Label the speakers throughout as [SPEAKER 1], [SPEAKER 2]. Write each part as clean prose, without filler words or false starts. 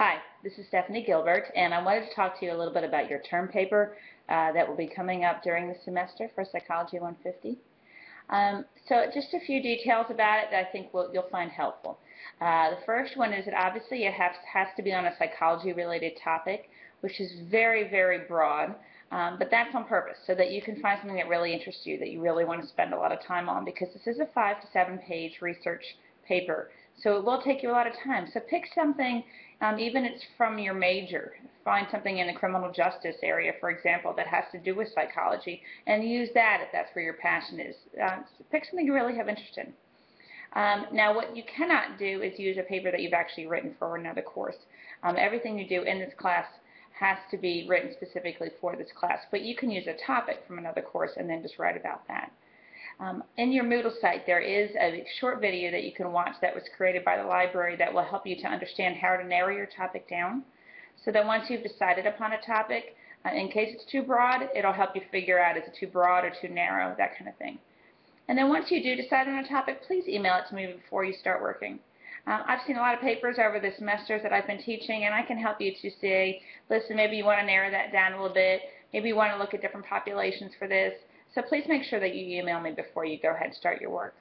[SPEAKER 1] Hi, this is Stephanie Gilbert, and I wanted to talk to you a little bit about your term paper that will be coming up during the semester for Psychology 150. So just a few details about it that I think you'll find helpful. The first one is that obviously it has to be on a psychology-related topic, which is very, very broad, but that's on purpose so that you can find something that really interests you, that you really want to spend a lot of time on, because this is a 5 to 7 page research paper. So it will take you a lot of time. So pick something, even if it's from your major. Find something in the criminal justice area, for example, that has to do with psychology, and use that if that's where your passion is. So pick something you really have interest in. Now, what you cannot do is use a paper that you've actually written for another course. Everything you do in this class has to be written specifically for this class, but you can use a topic from another course and then just write about that. In your Moodle site, there is a short video that you can watch that was created by the library that will help you to understand how to narrow your topic down. So that once you've decided upon a topic, in case it's too broad, it'll help you figure out is it too broad or too narrow, that kind of thing. And then once you do decide on a topic, please email it to me before you start working. I've seen a lot of papers over the semesters that I've been teaching, and I can help you to say, listen, maybe you want to narrow that down a little bit, maybe you want to look at different populations for this. So please make sure that you email me before you go ahead and start your work.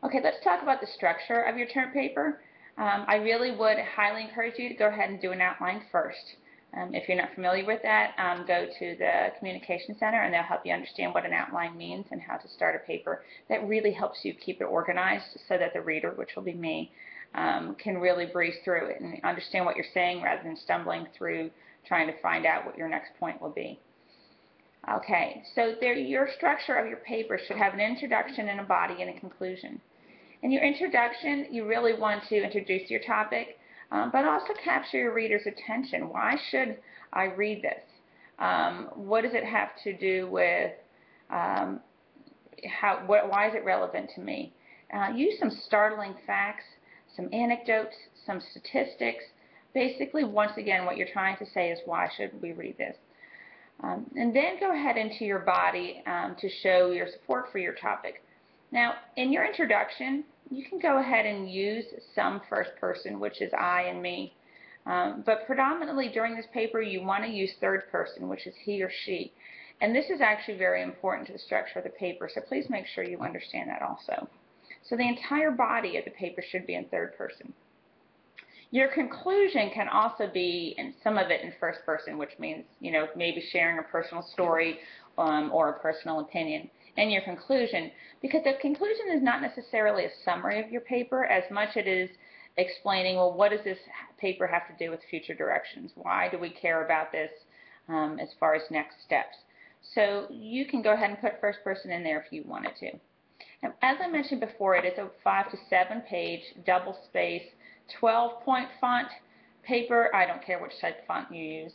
[SPEAKER 1] Okay, let's talk about the structure of your term paper. I really would highly encourage you to go ahead and do an outline first. If you're not familiar with that, go to the Communication Center and they'll help you understand what an outline means and how to start a paper. That really helps you keep it organized so that the reader, which will be me, can really breeze through it and understand what you're saying rather than stumbling through trying to find out what your next point will be. Okay, so your structure of your paper should have an introduction and a body and a conclusion. In your introduction, you really want to introduce your topic, but also capture your reader's attention. Why should I read this? What does it have to do with, why is it relevant to me? Use some startling facts, some anecdotes, some statistics. Basically, once again, what you're trying to say is why should we read this? And then go ahead into your body to show your support for your topic. Now, in your introduction, you can go ahead and use some first person, which is I and me. But predominantly during this paper, you want to use third person, which is he or she. And this is actually very important to the structure of the paper, so please make sure you understand that also. So the entire body of the paper should be in third person. Your conclusion can also be, and some of it in first person, which means, maybe sharing a personal story or a personal opinion. And your conclusion, because the conclusion is not necessarily a summary of your paper as much it is explaining, well, what does this paper have to do with future directions? Why do we care about this as far as next steps? So you can go ahead and put first person in there if you wanted to. Now, as I mentioned before, it is a 5 to 7 page, double space, 12-point font paper. I don't care which type of font you use.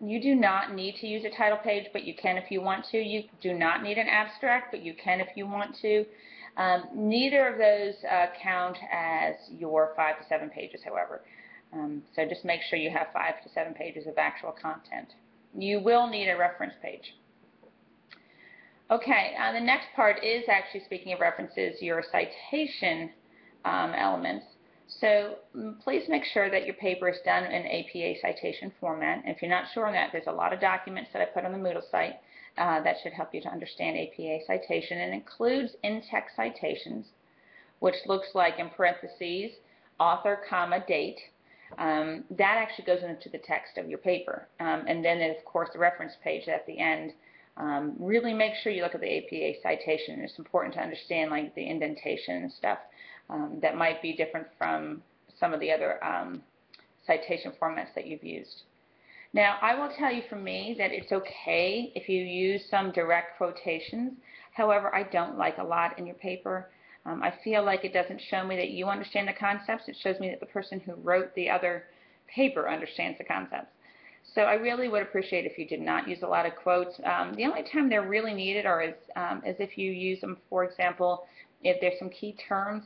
[SPEAKER 1] You do not need to use a title page, but you can if you want to. You do not need an abstract, but you can if you want to. Neither of those count as your 5 to 7 pages, however. So just make sure you have 5 to 7 pages of actual content. You will need a reference page. Okay, the next part is actually, speaking of references, your citation elements. So please make sure that your paper is done in APA citation format. If you're not sure on that, there's a lot of documents that I put on the Moodle site that should help you to understand APA citation. It includes in-text citations, which looks like in parentheses, author, comma, date. That actually goes into the text of your paper. And then, of course, the reference page at the end. Really make sure you look at the APA citation. It's important to understand like the indentation and stuff. That might be different from some of the other citation formats that you've used. Now, I will tell you from me that it's okay if you use some direct quotations. However, I don't like a lot in your paper. I feel like it doesn't show me that you understand the concepts. It shows me that the person who wrote the other paper understands the concepts. So I really would appreciate if you did not use a lot of quotes. The only time they're really needed is if you use them, for example, if there's some key terms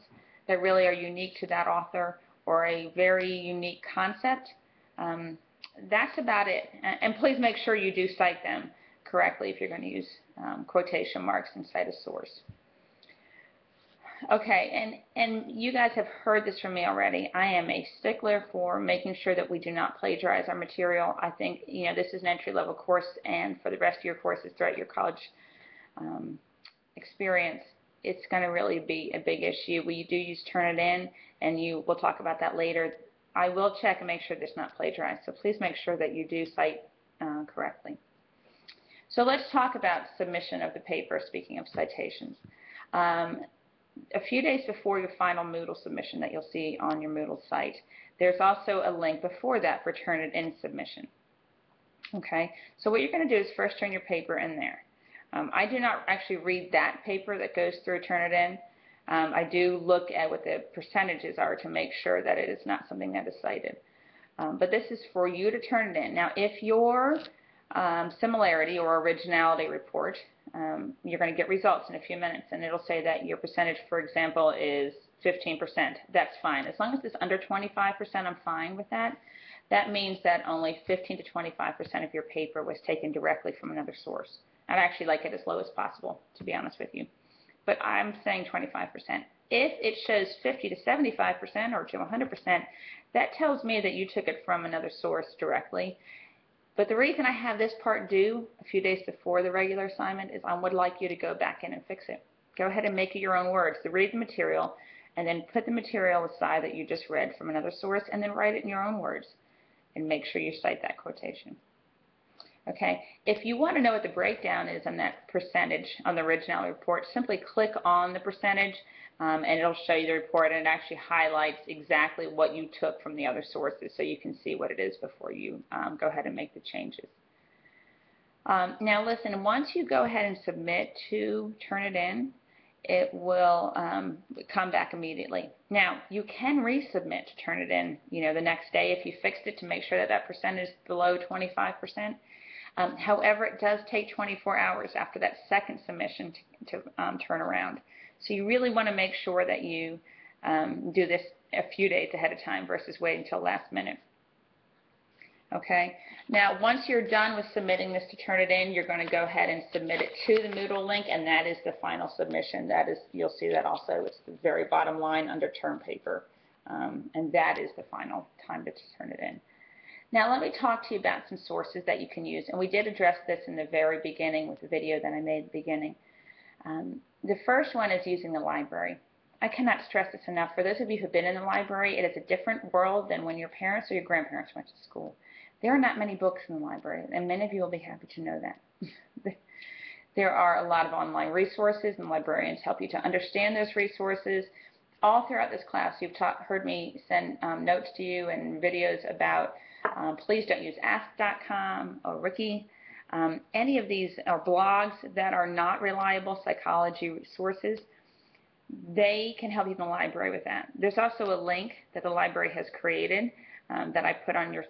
[SPEAKER 1] that really are unique to that author or a very unique concept. That's about it. And please make sure you do cite them correctly if you're going to use quotation marks and cite a source. Okay, and you guys have heard this from me already. I am a stickler for making sure that we do not plagiarize our material. I think, this is an entry-level course, and for the rest of your courses throughout your college experience, it's going to really be a big issue. We do use Turnitin, and we'll talk about that later. I will check and make sure that's not plagiarized, so please make sure that you do cite correctly. So let's talk about submission of the paper, speaking of citations. A few days before your final Moodle submission that you'll see on your Moodle site, there's also a link before that for Turnitin submission. Okay, so what you're going to do is first turn your paper in there. I do not actually read that paper that goes through Turnitin. I do look at what the percentages are to make sure that it is not something that is cited. But this is for you to turn it in. Now, if your similarity or originality report, you're going to get results in a few minutes, and it'll say that your percentage, for example, is 15%. That's fine. As long as it's under 25%, I'm fine with that. That means that only 15 to 25% of your paper was taken directly from another source. I'd actually like it as low as possible, to be honest with you. But I'm saying 25%. If it shows 50 to 75% or to 100%, that tells me that you took it from another source directly. But the reason I have this part due a few days before the regular assignment is I would like you to go back in and fix it. Go ahead and make it your own words. So read the material and then put the material aside that you just read from another source and then write it in your own words and make sure you cite that quotation. Okay, if you want to know what the breakdown is on that percentage on the originality report, simply click on the percentage and it'll show you the report, and it actually highlights exactly what you took from the other sources so you can see what it is before you go ahead and make the changes. Now listen, once you go ahead and submit to Turnitin, it will come back immediately. Now, you can resubmit to Turnitin, the next day if you fixed it to make sure that that percentage is below 25%. However, it does take 24 hours after that second submission to turn around. So you really want to make sure that you do this a few days ahead of time versus wait until last minute. Okay. Now, once you're done with submitting this to Turnitin, you're going to go ahead and submit it to the Moodle link, and that is the final submission. That is, you'll see that also. It's the very bottom line under term paper, and that is the final time to turn it in. Now, let me talk to you about some sources that you can use, and we did address this in the very beginning with the video that I made at the beginning. The first one is using the library. I cannot stress this enough. For those of you who have been in the library, it is a different world than when your parents or your grandparents went to school. There are not many books in the library, and many of you will be happy to know that. There are a lot of online resources, and librarians help you to understand those resources. All throughout this class, you've heard me send notes to you and videos about please don't use ask.com or Wiki. Any of these are blogs that are not reliable psychology sources. They can help you in the library with that. There's also a link that the library has created that I put on your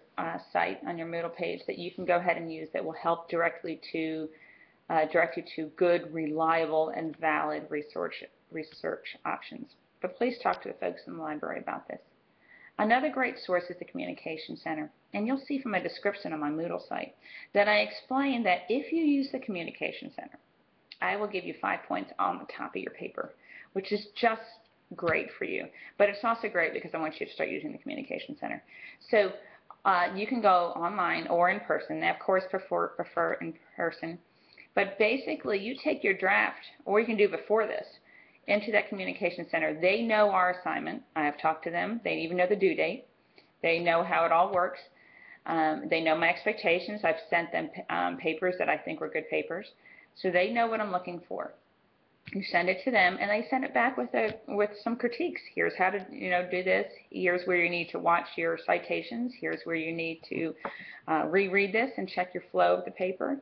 [SPEAKER 1] site, on your Moodle page, that you can go ahead and use that will help direct you to good, reliable, and valid research options. But please talk to the folks in the library about this. Another great source is the Communication Center, and you'll see from my description on my Moodle site that I explain that if you use the Communication Center, I will give you 5 points on the top of your paper, which is just great for you. But it's also great because I want you to start using the Communication Center. So you can go online or in person. They, of course, prefer in person. But basically, you take your draft, or you can do before this, into that Communication Center. They know our assignment. I have talked to them. They even know the due date. They know how it all works. They know my expectations. I've sent them papers that I think were good papers. So they know what I'm looking for. You send it to them, and they send it back with some critiques. Here's how to do this. Here's where you need to watch your citations. Here's where you need to reread this and check your flow of the paper.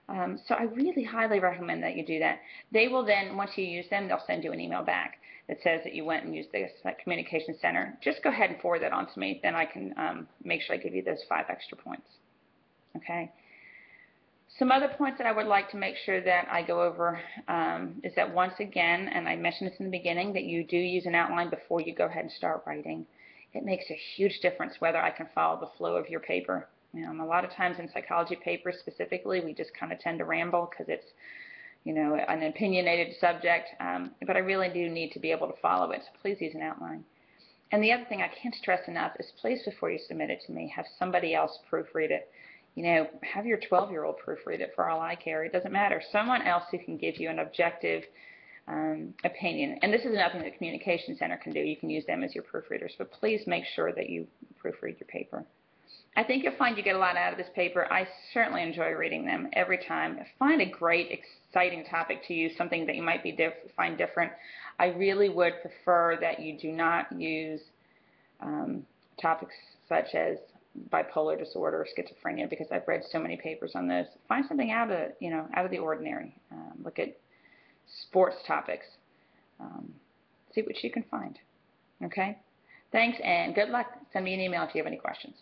[SPEAKER 1] So I really highly recommend that you do that. They will then, once you use them, they'll send you an email back that says that you went and used the Communication Center. Just go ahead and forward that on to me. Then I can make sure I give you those 5 extra points. Okay. Some other points that I would like to make sure that I go over is that once again, and I mentioned this in the beginning, that you do use an outline before you go ahead and start writing. It makes a huge difference whether I can follow the flow of your paper. A lot of times in psychology papers specifically, we just kind of tend to ramble because it's an opinionated subject, but I really do need to be able to follow it, so please use an outline. And the other thing I can't stress enough is please, before you submit it to me, have somebody else proofread it. Have your 12-year-old proofread it for all I care. It doesn't matter. Someone else who can give you an objective opinion. And this is nothing the Communication Center can do. You can use them as your proofreaders, but please make sure that you proofread your paper. I think you'll find you get a lot out of this paper. I certainly enjoy reading them every time. Find a great, exciting topic to use, something that you might find different. I really would prefer that you do not use topics such as bipolar disorder or schizophrenia, because I've read so many papers on those. Find something out of the ordinary. Look at sports topics. See what you can find. Okay? Thanks and good luck. Send me an email if you have any questions.